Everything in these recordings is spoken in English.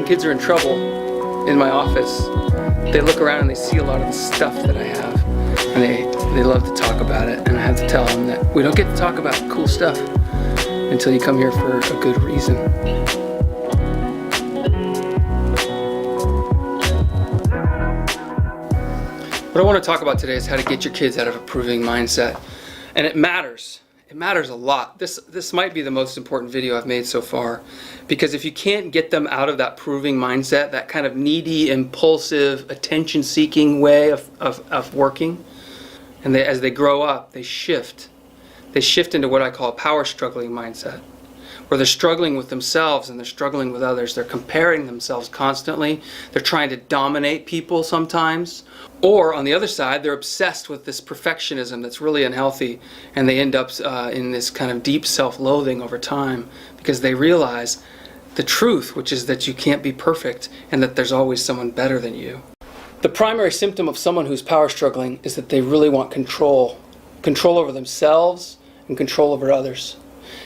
kids are in trouble in my office, they look around and they see a lot of the stuff that I have, and they love to talk about it, and I have to tell them that we don't get to talk about cool stuff until you come here for a good reason. What I want to talk about today is how to get your kids out of a proving mindset, and it matters. It matters a lot. This might be the most important video I've made so far, because if you can't get them out of that proving mindset, that kind of needy, impulsive, attention-seeking way of working, and as they grow up, they shift into what I call a power struggling mindset, where they're struggling with themselves and they're struggling with others. They're comparing themselves constantly. They're trying to dominate people sometimes. Or on the other side, they're obsessed with this perfectionism that's really unhealthy, and they end up in this kind of deep self-loathing over time because they realize the truth, which is that you can't be perfect and that there's always someone better than you. The primary symptom of someone who's power struggling is that they really want control over themselves and control over others.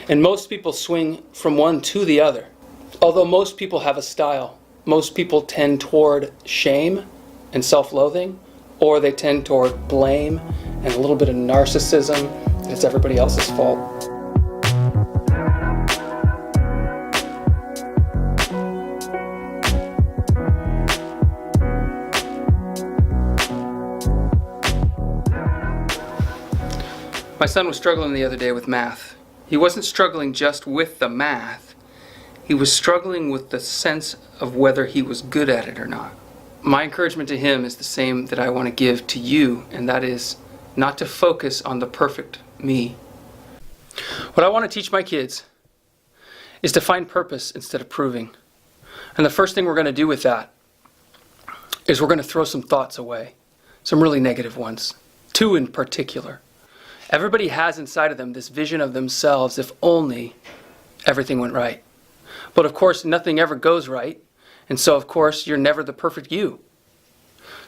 And most people swing from one to the other. Although most people have a style, most people tend toward shame and self-loathing, or they tend toward blame and a little bit of narcissism, and it's everybody else's fault. My son was struggling the other day with math. He wasn't struggling just with the math. He was struggling with the sense of whether he was good at it or not. My encouragement to him is the same that I want to give to you, and that is not to focus on the perfect me. What I want to teach my kids is to find purpose instead of proving. And the first thing we're going to do with that is we're going to throw some thoughts away, some really negative ones, 2 in particular. Everybody has inside of them this vision of themselves if only everything went right. But of course, nothing ever goes right. And so, of course, you're never the perfect you.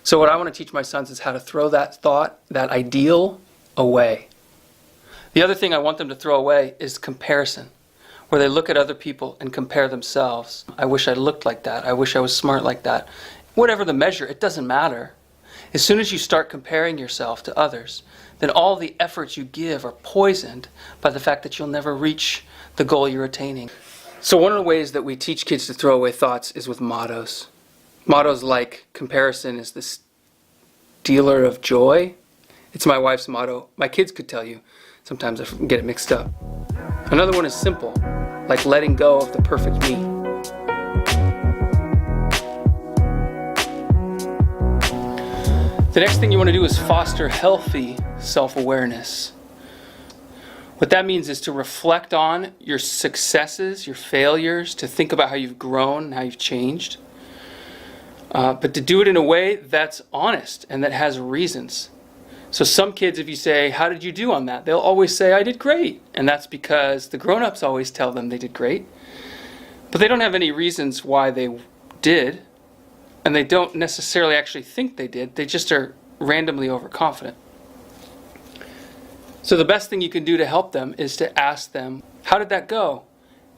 So what I want to teach my sons is how to throw that thought, that ideal, away. The other thing I want them to throw away is comparison, where they look at other people and compare themselves. I wish I looked like that. I wish I was smart like that. Whatever the measure, it doesn't matter. As soon as you start comparing yourself to others, then all the efforts you give are poisoned by the fact that you'll never reach the goal you're attaining. So one of the ways that we teach kids to throw away thoughts is with mottos. Mottos like comparison is the stealer of joy. It's my wife's motto. My kids could tell you. Sometimes I get it mixed up. Another one is simple, like letting go of the perfect me. The next thing you want to do is foster healthy self-awareness. What that means is to reflect on your successes, your failures, to think about how you've grown and how you've changed. But to do it in a way that's honest and that has reasons. So some kids, if you say, how did you do on that? They'll always say, I did great. And that's because the grown-ups always tell them they did great. But they don't have any reasons why they did. And they don't necessarily actually think they did. They just are randomly overconfident. So the best thing you can do to help them is to ask them, how did that go?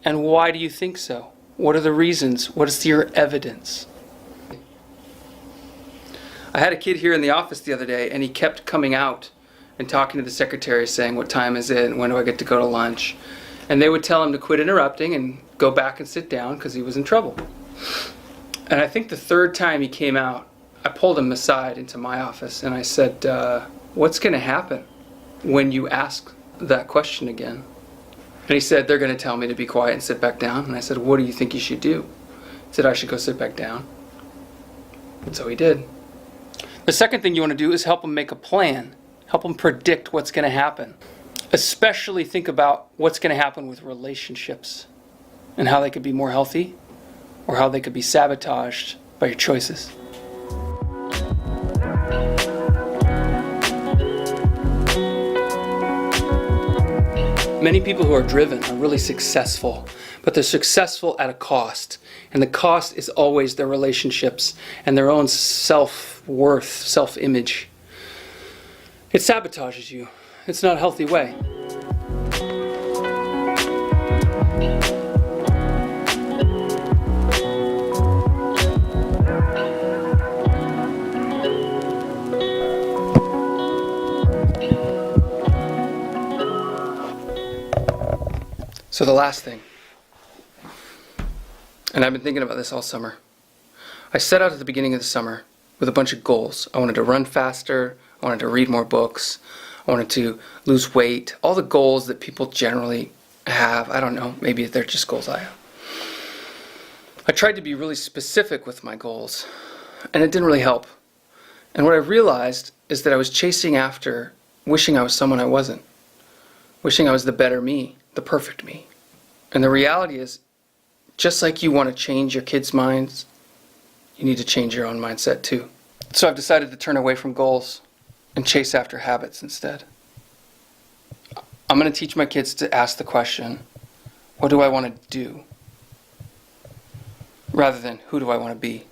And why do you think so? What are the reasons? What is your evidence? I had a kid here in the office the other day, and he kept coming out and talking to the secretary saying, what time is it? And when do I get to go to lunch? And they would tell him to quit interrupting and go back and sit down because he was in trouble. And I think the 3rd time he came out, I pulled him aside into my office and I said, what's going to happen when you ask that question again? And he said, they're going to tell me to be quiet and sit back down. And I said, what do you think you should do? He said, I should go sit back down. And so he did. The second thing you want to do is help him make a plan. Help him predict what's going to happen. Especially think about what's going to happen with relationships and how they could be more healthy or how they could be sabotaged by your choices. Many people who are driven are really successful, but they're successful at a cost. And the cost is always their relationships and their own self-worth, self-image. It sabotages you. It's not a healthy way. So the last thing, and I've been thinking about this all summer. I set out at the beginning of the summer with a bunch of goals. I wanted to run faster, I wanted to read more books, I wanted to lose weight, all the goals that people generally have. I don't know, maybe they're just goals I have. I tried to be really specific with my goals, and it didn't really help. And what I realized is that I was chasing after wishing I was someone I wasn't, wishing I was the better me, the perfect me. And the reality is, just like you want to change your kids' minds, you need to change your own mindset too. So I've decided to turn away from goals and chase after habits instead. I'm going to teach my kids to ask the question, what do I want to do? Rather than, who do I want to be?